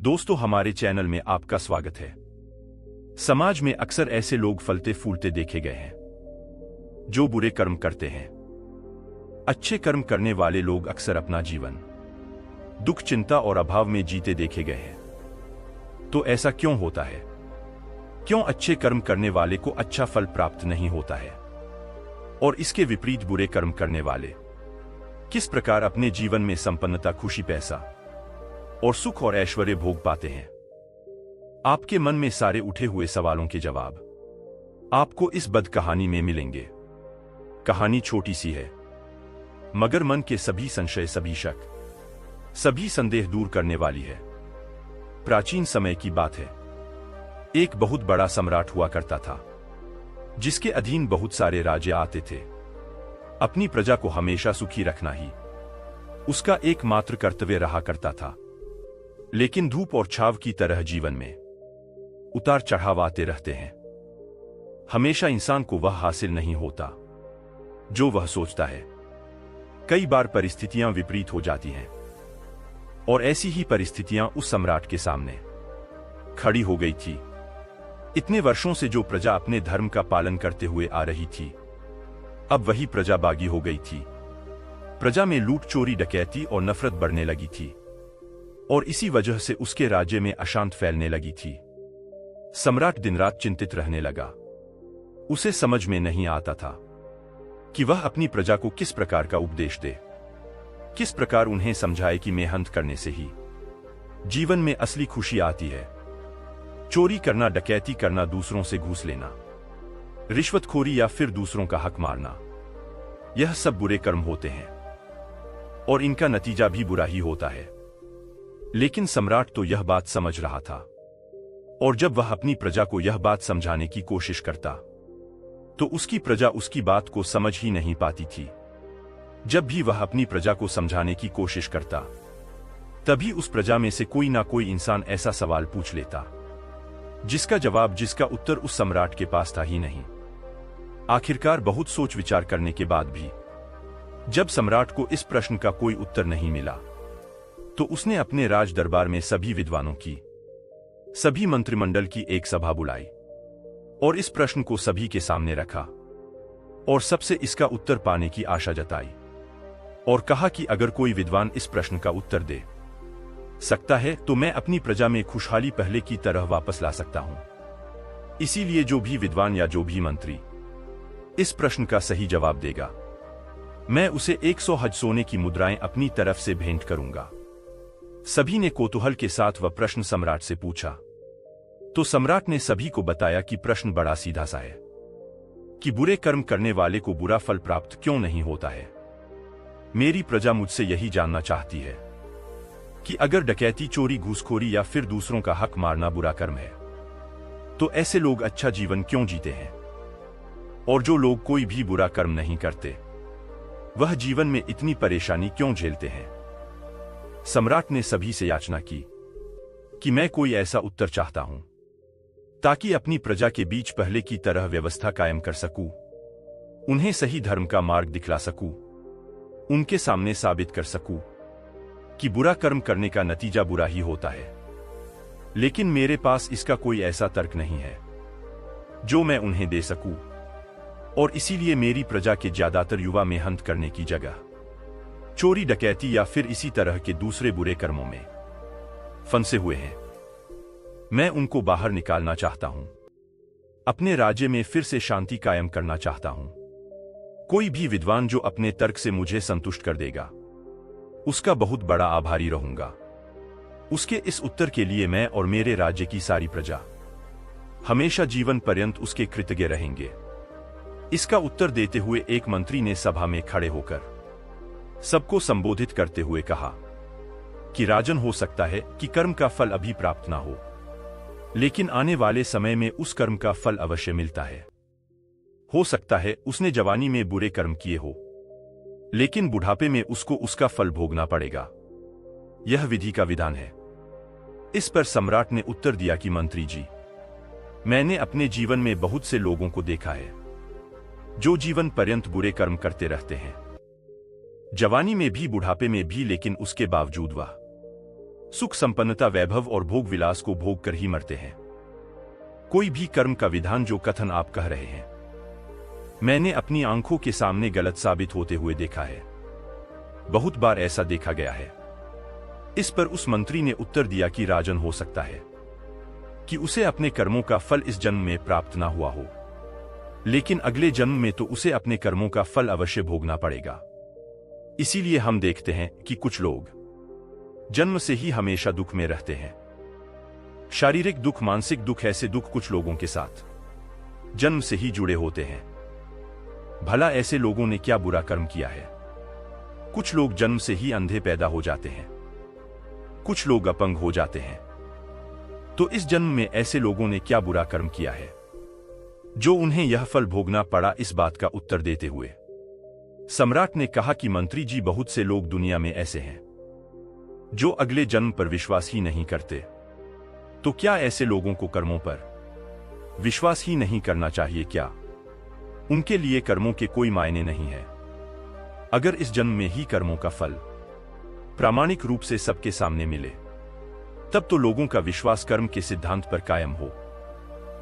दोस्तों, हमारे चैनल में आपका स्वागत है। समाज में अक्सर ऐसे लोग फलते फूलते देखे गए हैं जो बुरे कर्म करते हैं। अच्छे कर्म करने वाले लोग अक्सर अपना जीवन दुख, चिंता और अभाव में जीते देखे गए हैं। तो ऐसा क्यों होता है? क्यों अच्छे कर्म करने वाले को अच्छा फल प्राप्त नहीं होता है और इसके विपरीत बुरे कर्म करने वाले किस प्रकार अपने जीवन में संपन्नता, खुशी, पैसा और सुख और ऐश्वर्य भोग पाते हैं? आपके मन में सारे उठे हुए सवालों के जवाब आपको इस बद कहानी में मिलेंगे। कहानी छोटी सी है, मगर मन के सभी संशय, सभी शक, सभी संदेह दूर करने वाली है। प्राचीन समय की बात है। एक बहुत बड़ा सम्राट हुआ करता था, जिसके अधीन बहुत सारे राजा आते थे। अपनी प्रजा को हमेशा सुखी रखना ही उसका एकमात्र कर्तव्य रहा करता था। लेकिन धूप और छाव की तरह जीवन में उतार चढ़ाव आते रहते हैं। हमेशा इंसान को वह हासिल नहीं होता जो वह सोचता है। कई बार परिस्थितियां विपरीत हो जाती हैं और ऐसी ही परिस्थितियां उस सम्राट के सामने खड़ी हो गई थी। इतने वर्षों से जो प्रजा अपने धर्म का पालन करते हुए आ रही थी, अब वही प्रजा बागी हो गई थी। प्रजा में लूट, चोरी, डकैती और नफरत बढ़ने लगी थी और इसी वजह से उसके राज्य में अशांति फैलने लगी थी। सम्राट दिन रात चिंतित रहने लगा। उसे समझ में नहीं आता था कि वह अपनी प्रजा को किस प्रकार का उपदेश दे, किस प्रकार उन्हें समझाए कि मेहनत करने से ही जीवन में असली खुशी आती है। चोरी करना, डकैती करना, दूसरों से घूस लेना, रिश्वतखोरी या फिर दूसरों का हक मारना, यह सब बुरे कर्म होते हैं और इनका नतीजा भी बुरा ही होता है। लेकिन सम्राट तो यह बात समझ रहा था, और जब वह अपनी प्रजा को यह बात समझाने की कोशिश करता तो उसकी प्रजा उसकी बात को समझ ही नहीं पाती थी। जब भी वह अपनी प्रजा को समझाने की कोशिश करता, तभी उस प्रजा में से कोई ना कोई इंसान ऐसा सवाल पूछ लेता जिसका जवाब, जिसका उत्तर उस सम्राट के पास था ही नहीं। आखिरकार बहुत सोच विचार करने के बाद भी जब सम्राट को इस प्रश्न का कोई उत्तर नहीं मिला, तो उसने अपने राज दरबार में सभी विद्वानों की, सभी मंत्रिमंडल की एक सभा बुलाई और इस प्रश्न को सभी के सामने रखा और सबसे इसका उत्तर पाने की आशा जताई और कहा कि अगर कोई विद्वान इस प्रश्न का उत्तर दे सकता है तो मैं अपनी प्रजा में खुशहाली पहले की तरह वापस ला सकता हूं। इसीलिए जो भी विद्वान या जो भी मंत्री इस प्रश्न का सही जवाब देगा, मैं उसे 100 हज सोने की मुद्राएं अपनी तरफ से भेंट करूंगा। सभी ने कौतूहल के साथ वह प्रश्न सम्राट से पूछा, तो सम्राट ने सभी को बताया कि प्रश्न बड़ा सीधा सा है कि बुरे कर्म करने वाले को बुरा फल प्राप्त क्यों नहीं होता है। मेरी प्रजा मुझसे यही जानना चाहती है कि अगर डकैती, चोरी, घूसखोरी या फिर दूसरों का हक मारना बुरा कर्म है, तो ऐसे लोग अच्छा जीवन क्यों जीते हैं, और जो लोग कोई भी बुरा कर्म नहीं करते, वह जीवन में इतनी परेशानी क्यों झेलते हैं। सम्राट ने सभी से याचना की कि मैं कोई ऐसा उत्तर चाहता हूं ताकि अपनी प्रजा के बीच पहले की तरह व्यवस्था कायम कर सकूं, उन्हें सही धर्म का मार्ग दिखला सकूं, उनके सामने साबित कर सकूं कि बुरा कर्म करने का नतीजा बुरा ही होता है। लेकिन मेरे पास इसका कोई ऐसा तर्क नहीं है जो मैं उन्हें दे सकूं, और इसीलिए मेरी प्रजा के ज्यादातर युवा मेहनत करने की जगह चोरी, डकैती या फिर इसी तरह के दूसरे बुरे कर्मों में फंसे हुए हैं। मैं उनको बाहर निकालना चाहता हूं, अपने राज्य में फिर से शांति कायम करना चाहता हूं। कोई भी विद्वान जो अपने तर्क से मुझे संतुष्ट कर देगा, उसका बहुत बड़ा आभारी रहूंगा। उसके इस उत्तर के लिए मैं और मेरे राज्य की सारी प्रजा हमेशा जीवन पर्यंत उसके कृतज्ञ रहेंगे। इसका उत्तर देते हुए एक मंत्री ने सभा में खड़े होकर सबको संबोधित करते हुए कहा कि राजन, हो सकता है कि कर्म का फल अभी प्राप्त ना हो, लेकिन आने वाले समय में उस कर्म का फल अवश्य मिलता है। हो सकता है उसने जवानी में बुरे कर्म किए हो, लेकिन बुढ़ापे में उसको उसका फल भोगना पड़ेगा। यह विधि का विधान है। इस पर सम्राट ने उत्तर दिया कि मंत्री जी, मैंने अपने जीवन में बहुत से लोगों को देखा है जो जीवन पर्यंत बुरे कर्म करते रहते हैं, जवानी में भी, बुढ़ापे में भी, लेकिन उसके बावजूद वह सुख संपन्नता वैभव और भोग विलास को भोग कर ही मरते हैं। कोई भी कर्म का विधान जो कथन आप कह रहे हैं, मैंने अपनी आंखों के सामने गलत साबित होते हुए देखा है। बहुत बार ऐसा देखा गया है। इस पर उस मंत्री ने उत्तर दिया कि राजन, हो सकता है कि उसे अपने कर्मों का फल इस जन्म में प्राप्त ना हुआ हो, लेकिन अगले जन्म में तो उसे अपने कर्मों का फल अवश्य भोगना पड़ेगा। इसीलिए हम देखते हैं कि कुछ लोग जन्म से ही हमेशा दुख में रहते हैं। शारीरिक दुख, मानसिक दुख, ऐसे दुख कुछ लोगों के साथ जन्म से ही जुड़े होते हैं। भला ऐसे लोगों ने क्या बुरा कर्म किया है? कुछ लोग जन्म से ही अंधे पैदा हो जाते हैं, कुछ लोग अपंग हो जाते हैं। तो इस जन्म में ऐसे लोगों ने क्या बुरा कर्म किया है जो उन्हें यह फल भोगना पड़ा? इस बात का उत्तर देते हुए सम्राट ने कहा कि मंत्री जी, बहुत से लोग दुनिया में ऐसे हैं जो अगले जन्म पर विश्वास ही नहीं करते। तो क्या ऐसे लोगों को कर्मों पर विश्वास ही नहीं करना चाहिए क्या? उनके लिए कर्मों के कोई मायने नहीं है। अगर इस जन्म में ही कर्मों का फल प्रामाणिक रूप से सबके सामने मिले, तब तो लोगों का विश्वास कर्म के सिद्धांत पर कायम हो।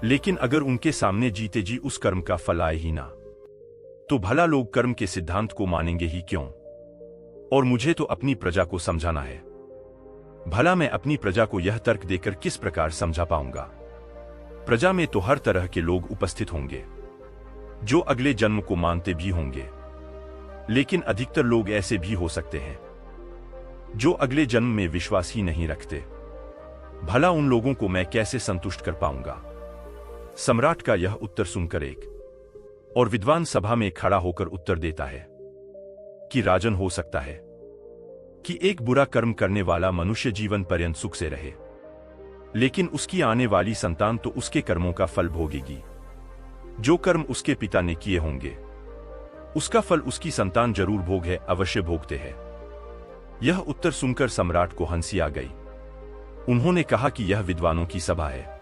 लेकिन अगर उनके सामने जीते जी उस कर्म का फल आए ही ना, तो भला लोग कर्म के सिद्धांत को मानेंगे ही क्यों? और मुझे तो अपनी प्रजा को समझाना है। भला मैं अपनी प्रजा को यह तर्क देकर किस प्रकार समझा पाऊंगा? प्रजा में तो हर तरह के लोग उपस्थित होंगे जो अगले जन्म को मानते भी होंगे, लेकिन अधिकतर लोग ऐसे भी हो सकते हैं जो अगले जन्म में विश्वास ही नहीं रखते। भला उन लोगों को मैं कैसे संतुष्ट कर पाऊंगा? सम्राट का यह उत्तर सुनकर एक और विद्वान सभा में खड़ा होकर उत्तर देता है कि राजन, हो सकता है कि एक बुरा कर्म करने वाला मनुष्य जीवन पर्यंत सुख से रहे, लेकिन उसकी आने वाली संतान तो उसके कर्मों का फल भोगेगी। जो कर्म उसके पिता ने किए होंगे, उसका फल उसकी संतान जरूर भोगे, अवश्य भोगते हैं। यह उत्तर सुनकर सम्राट को हंसी आ गई। उन्होंने कहा कि यह विद्वानों की सभा है,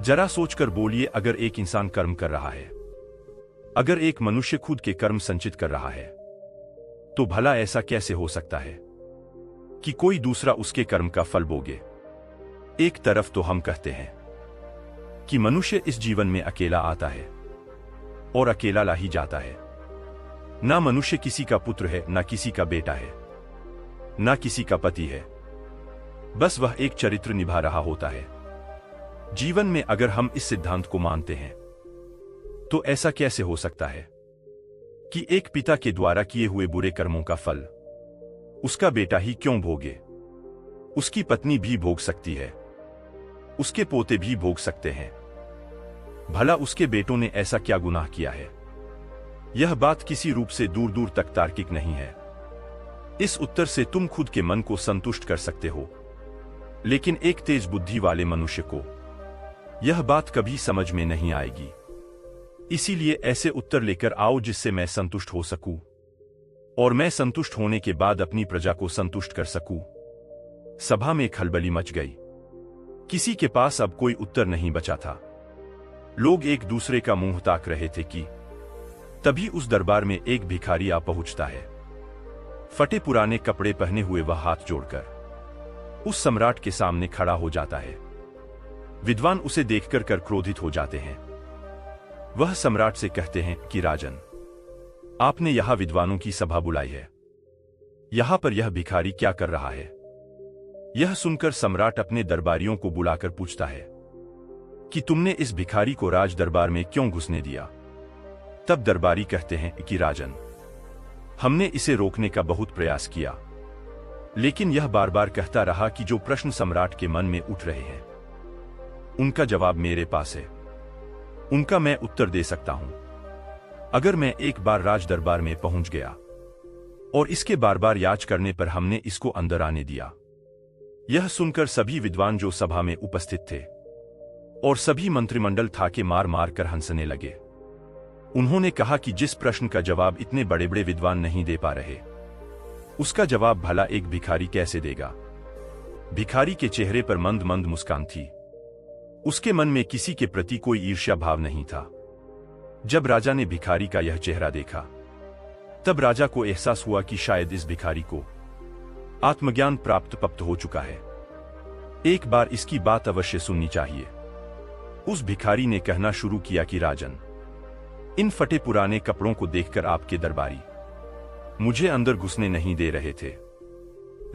जरा सोचकर बोलिए, अगर एक इंसान कर्म कर रहा है, अगर एक मनुष्य खुद के कर्म संचित कर रहा है, तो भला ऐसा कैसे हो सकता है कि कोई दूसरा उसके कर्म का फल भोगे? एक तरफ तो हम कहते हैं कि मनुष्य इस जीवन में अकेला आता है और अकेला ला ही जाता है। ना मनुष्य किसी का पुत्र है, ना किसी का बेटा है, ना किसी का पति है, बस वह एक चरित्र निभा रहा होता है। जीवन में अगर हम इस सिद्धांत को मानते हैं, तो ऐसा कैसे हो सकता है कि एक पिता के द्वारा किए हुए बुरे कर्मों का फल उसका बेटा ही क्यों भोगे? उसकी पत्नी भी भोग सकती है, उसके पोते भी भोग सकते हैं। भला उसके बेटों ने ऐसा क्या गुनाह किया है? यह बात किसी रूप से दूर दूर तक तार्किक नहीं है। इस उत्तर से तुम खुद के मन को संतुष्ट कर सकते हो, लेकिन एक तेज बुद्धि वाले मनुष्य को यह बात कभी समझ में नहीं आएगी। इसीलिए ऐसे उत्तर लेकर आओ जिससे मैं संतुष्ट हो सकूं, और मैं संतुष्ट होने के बाद अपनी प्रजा को संतुष्ट कर सकूं। सभा में खलबली मच गई। किसी के पास अब कोई उत्तर नहीं बचा था। लोग एक दूसरे का मुंह ताक रहे थे कि तभी उस दरबार में एक भिखारी आ पहुंचता है। फटे पुराने कपड़े पहने हुए वह हाथ जोड़कर उस सम्राट के सामने खड़ा हो जाता है। विद्वान उसे देखकर कर क्रोधित हो जाते हैं। वह सम्राट से कहते हैं कि राजन, आपने यहां विद्वानों की सभा बुलाई है, यहां पर यह भिखारी क्या कर रहा है? यह सुनकर सम्राट अपने दरबारियों को बुलाकर पूछता है कि तुमने इस भिखारी को राज दरबार में क्यों घुसने दिया? तब दरबारी कहते हैं कि राजन, हमने इसे रोकने का बहुत प्रयास किया, लेकिन यह बार बार कहता रहा कि जो प्रश्न सम्राट के मन में उठ रहे हैं उनका जवाब मेरे पास है, उनका मैं उत्तर दे सकता हूं। अगर मैं एक बार राज दरबार में पहुंच गया और इसके बार बार याच करने पर हमने इसको अंदर आने दिया। यह सुनकर सभी विद्वान जो सभा में उपस्थित थे और सभी मंत्रिमंडल थाके मार मार कर हंसने लगे। उन्होंने कहा कि जिस प्रश्न का जवाब इतने बड़े बड़े विद्वान नहीं दे पा रहे, उसका जवाब भला एक भिखारी कैसे देगा? भिखारी के चेहरे पर मंद मंद मुस्कान थी। उसके मन में किसी के प्रति कोई ईर्ष्या भाव नहीं था। जब राजा ने भिखारी का यह चेहरा देखा, तब राजा को एहसास हुआ कि शायद इस भिखारी को आत्मज्ञान प्राप्त हो चुका है। एक बार इसकी बात अवश्य सुननी चाहिए। उस भिखारी ने कहना शुरू किया कि राजन, इन फटे पुराने कपड़ों को देखकर आपके दरबारी मुझे अंदर घुसने नहीं दे रहे थे,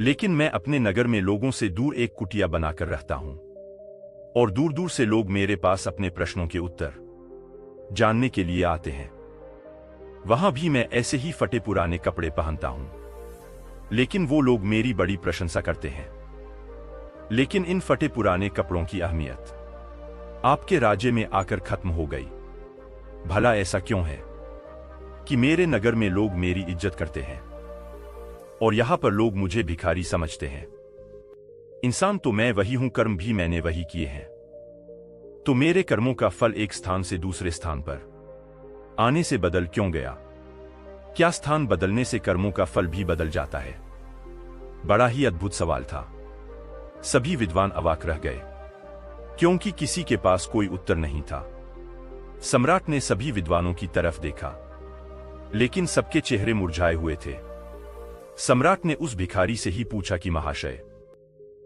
लेकिन मैं अपने नगर में लोगों से दूर एक कुटिया बनाकर रहता हूं और दूर दूर से लोग मेरे पास अपने प्रश्नों के उत्तर जानने के लिए आते हैं। वहां भी मैं ऐसे ही फटे पुराने कपड़े पहनता हूं, लेकिन वो लोग मेरी बड़ी प्रशंसा करते हैं। लेकिन इन फटे पुराने कपड़ों की अहमियत आपके राज्य में आकर खत्म हो गई। भला ऐसा क्यों है कि मेरे नगर में लोग मेरी इज्जत करते हैं और यहां पर लोग मुझे भिखारी समझते हैं? इंसान तो मैं वही हूं, कर्म भी मैंने वही किए हैं, तो मेरे कर्मों का फल एक स्थान से दूसरे स्थान पर आने से बदल क्यों गया? क्या स्थान बदलने से कर्मों का फल भी बदल जाता है? बड़ा ही अद्भुत सवाल था। सभी विद्वान अवाक रह गए, क्योंकि किसी के पास कोई उत्तर नहीं था। सम्राट ने सभी विद्वानों की तरफ देखा, लेकिन सबके चेहरे मुरझाए हुए थे। सम्राट ने उस भिखारी से ही पूछा कि महाशय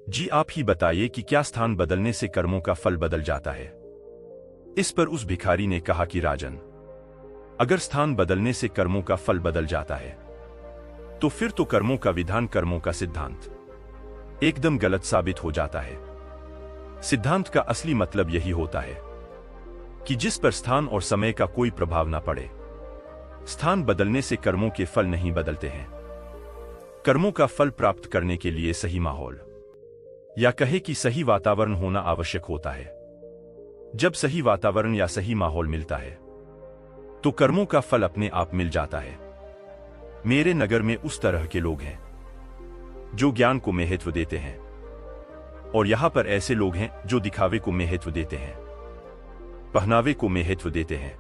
जी, आप ही बताइए कि क्या स्थान बदलने से कर्मों का फल बदल जाता है? इस पर उस भिखारी ने कहा कि राजन, अगर स्थान बदलने से कर्मों का फल बदल जाता है, तो फिर तो कर्मों का विधान, कर्मों का सिद्धांत एकदम गलत साबित हो जाता है। सिद्धांत का असली मतलब यही होता है कि जिस पर स्थान और समय का कोई प्रभाव ना पड़े। स्थान बदलने से कर्मों के फल नहीं बदलते हैं। कर्मों का फल प्राप्त करने के लिए सही माहौल, या कहे कि सही वातावरण होना आवश्यक होता है। जब सही वातावरण या सही माहौल मिलता है, तो कर्मों का फल अपने आप मिल जाता है। मेरे नगर में उस तरह के लोग हैं जो ज्ञान को महत्व देते हैं, और यहां पर ऐसे लोग हैं जो दिखावे को महत्व देते हैं, पहनावे को महत्व देते हैं,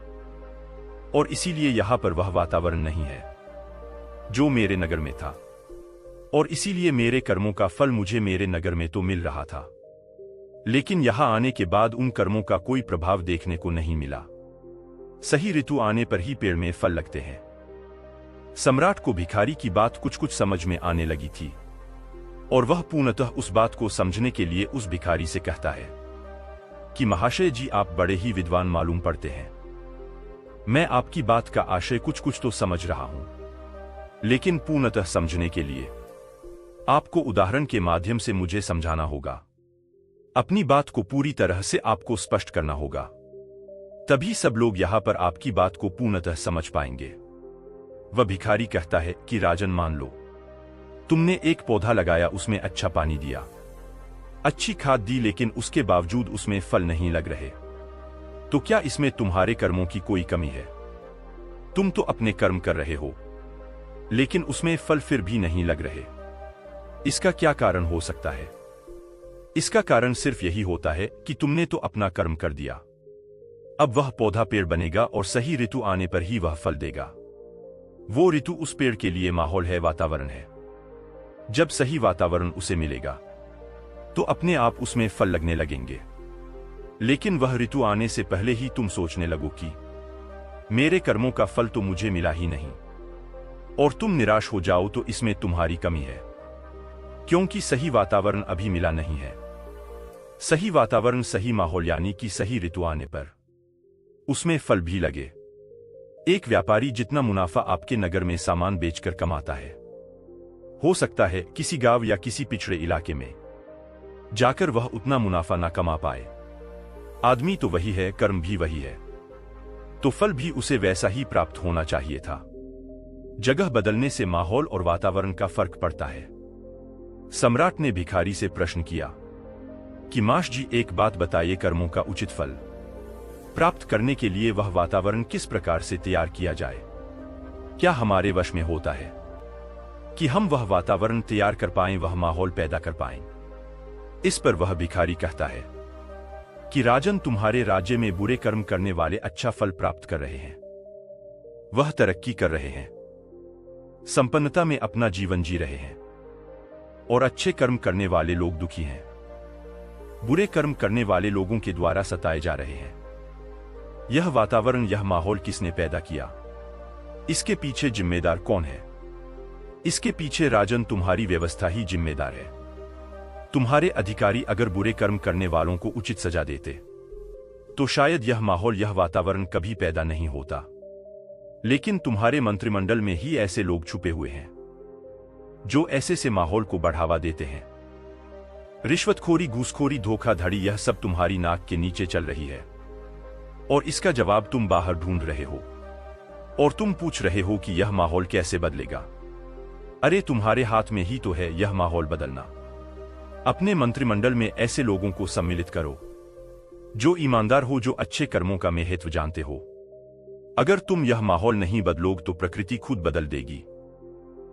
और इसीलिए यहां पर वह वातावरण नहीं है जो मेरे नगर में था, और इसीलिए मेरे कर्मों का फल मुझे मेरे नगर में तो मिल रहा था, लेकिन यहां आने के बाद उन कर्मों का कोई प्रभाव देखने को नहीं मिला। सही ऋतु आने पर ही पेड़ में फल लगते हैं। सम्राट को भिखारी की बात कुछ कुछ समझ में आने लगी थी, और वह पूर्णतः उस बात को समझने के लिए उस भिखारी से कहता है कि महाशय जी, आप बड़े ही विद्वान मालूम पड़ते हैं। मैं आपकी बात का आशय कुछ कुछ तो समझ रहा हूं, लेकिन पूर्णतः समझने के लिए आपको उदाहरण के माध्यम से मुझे समझाना होगा। अपनी बात को पूरी तरह से आपको स्पष्ट करना होगा, तभी सब लोग यहां पर आपकी बात को पूर्णतः समझ पाएंगे। वह भिखारी कहता है कि राजन, मान लो तुमने एक पौधा लगाया, उसमें अच्छा पानी दिया, अच्छी खाद दी, लेकिन उसके बावजूद उसमें फल नहीं लग रहे, तो क्या इसमें तुम्हारे कर्मों की कोई कमी है? तुम तो अपने कर्म कर रहे हो, लेकिन उसमें फल फिर भी नहीं लग रहे। इसका क्या कारण हो सकता है? इसका कारण सिर्फ यही होता है कि तुमने तो अपना कर्म कर दिया। अब वह पौधा पेड़ बनेगा और सही ऋतु आने पर ही वह फल देगा। वो ऋतु उस पेड़ के लिए माहौल है, वातावरण है। जब सही वातावरण उसे मिलेगा, तो अपने आप उसमें फल लगने लगेंगे। लेकिन वह ऋतु आने से पहले ही तुम सोचने लगो कि मेरे कर्मों का फल तो मुझे मिला ही नहीं, और तुम निराश हो जाओ, तो इसमें तुम्हारी कमी है, क्योंकि सही वातावरण अभी मिला नहीं है। सही वातावरण, सही माहौल, यानी कि सही ऋतु आने पर उसमें फल भी लगे। एक व्यापारी जितना मुनाफा आपके नगर में सामान बेचकर कमाता है, हो सकता है किसी गांव या किसी पिछड़े इलाके में जाकर वह उतना मुनाफा ना कमा पाए। आदमी तो वही है, कर्म भी वही है, तो फल भी उसे वैसा ही प्राप्त होना चाहिए था। जगह बदलने से माहौल और वातावरण का फर्क पड़ता है। सम्राट ने भिखारी से प्रश्न किया कि माश जी, एक बात बताइए, कर्मों का उचित फल प्राप्त करने के लिए वह वातावरण किस प्रकार से तैयार किया जाए? क्या हमारे वश में होता है कि हम वह वातावरण तैयार कर पाएं, वह माहौल पैदा कर पाएं? इस पर वह भिखारी कहता है कि राजन, तुम्हारे राज्य में बुरे कर्म करने वाले अच्छा फल प्राप्त कर रहे हैं, वह तरक्की कर रहे हैं, संपन्नता में अपना जीवन जी रहे हैं, और अच्छे कर्म करने वाले लोग दुखी हैं। बुरे कर्म करने वाले लोगों के द्वारा सताए जा रहे हैं। यह वातावरण, यह माहौल किसने पैदा किया? इसके पीछे जिम्मेदार कौन है? इसके पीछे राजन तुम्हारी व्यवस्था ही जिम्मेदार है। तुम्हारे अधिकारी अगर बुरे कर्म करने वालों को उचित सजा देते तो शायद यह माहौल, यह वातावरण कभी पैदा नहीं होता। लेकिन तुम्हारे मंत्रिमंडल में ही ऐसे लोग छुपे हुए हैं जो ऐसे से माहौल को बढ़ावा देते हैं। रिश्वतखोरी, घूसखोरी, धोखाधड़ी, यह सब तुम्हारी नाक के नीचे चल रही है और इसका जवाब तुम बाहर ढूंढ रहे हो और तुम पूछ रहे हो कि यह माहौल कैसे बदलेगा। अरे तुम्हारे हाथ में ही तो है यह माहौल बदलना। अपने मंत्रिमंडल में ऐसे लोगों को सम्मिलित करो जो ईमानदार हो, जो अच्छे कर्मों का महत्व जानते हो। अगर तुम यह माहौल नहीं बदलोगे तो प्रकृति खुद बदल देगी,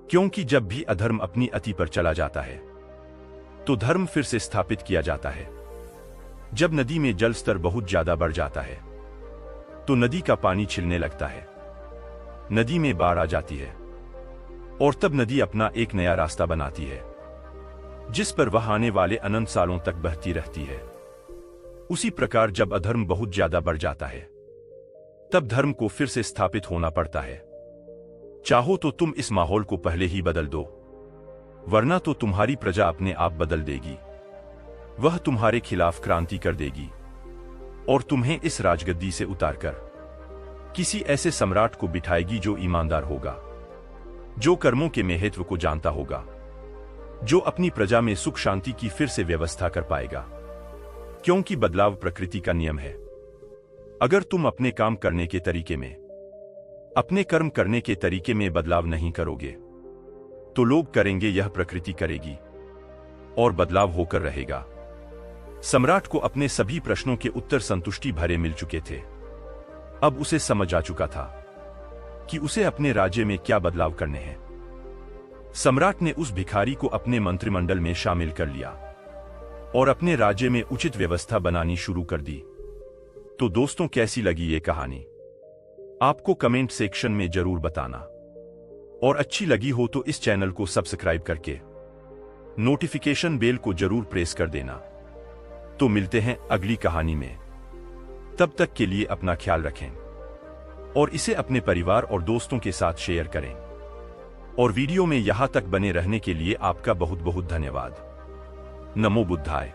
क्योंकि जब भी अधर्म अपनी अति पर चला जाता है तो धर्म फिर से स्थापित किया जाता है। जब नदी में जल स्तर बहुत ज्यादा बढ़ जाता है तो नदी का पानी छिलने लगता है, नदी में बाढ़ आ जाती है और तब नदी अपना एक नया रास्ता बनाती है जिस पर वह आने वाले अनंत सालों तक बहती रहती है। उसी प्रकार जब अधर्म बहुत ज्यादा बढ़ जाता है तब धर्म को फिर से स्थापित होना पड़ता है। चाहो तो तुम इस माहौल को पहले ही बदल दो, वरना तो तुम्हारी प्रजा अपने आप बदल देगी। वह तुम्हारे खिलाफ क्रांति कर देगी और तुम्हें इस राजगद्दी से उतारकर किसी ऐसे सम्राट को बिठाएगी जो ईमानदार होगा, जो कर्मों के महत्व को जानता होगा, जो अपनी प्रजा में सुख शांति की फिर से व्यवस्था कर पाएगा। क्योंकि बदलाव प्रकृति का नियम है। अगर तुम अपने काम करने के तरीके में, अपने कर्म करने के तरीके में बदलाव नहीं करोगे तो लोग करेंगे, यह प्रकृति करेगी और बदलाव होकर रहेगा। सम्राट को अपने सभी प्रश्नों के उत्तर संतुष्टि भरे मिल चुके थे। अब उसे समझ आ चुका था कि उसे अपने राज्य में क्या बदलाव करने हैं। सम्राट ने उस भिखारी को अपने मंत्रिमंडल में शामिल कर लिया और अपने राज्य में उचित व्यवस्था बनानी शुरू कर दी। तो दोस्तों, कैसी लगी ये कहानी? आपको कमेंट सेक्शन में जरूर बताना और अच्छी लगी हो तो इस चैनल को सब्सक्राइब करके नोटिफिकेशन बेल को जरूर प्रेस कर देना। तो मिलते हैं अगली कहानी में। तब तक के लिए अपना ख्याल रखें और इसे अपने परिवार और दोस्तों के साथ शेयर करें। और वीडियो में यहां तक बने रहने के लिए आपका बहुत बहुत धन्यवाद। नमो बुद्धाय।